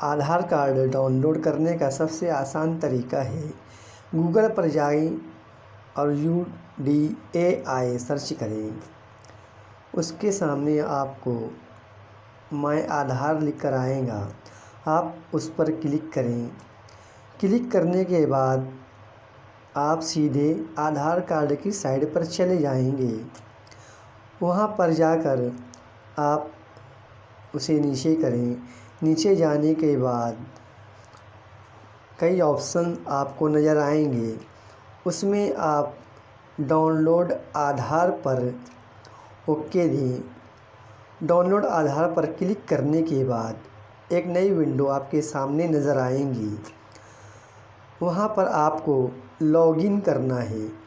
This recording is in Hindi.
आधार कार्ड डाउनलोड करने का सबसे आसान तरीका है गूगल पर जाएं और UDAI सर्च करें। उसके सामने आपको माय आधार लिख कर आएगा। आप उस पर क्लिक करें। क्लिक करने के बाद आप सीधे आधार कार्ड की साइट पर चले जाएंगे। वहाँ पर जाकर आप उसे नीचे करें। नीचे जाने के बाद कई ऑप्शन आपको नज़र आएंगे। उसमें आप डाउनलोड आधार पर ओके दें। डाउनलोड आधार पर क्लिक करने के बाद एक नई विंडो आपके सामने नज़र आएंगी। वहाँ पर आपको लॉगिन करना है।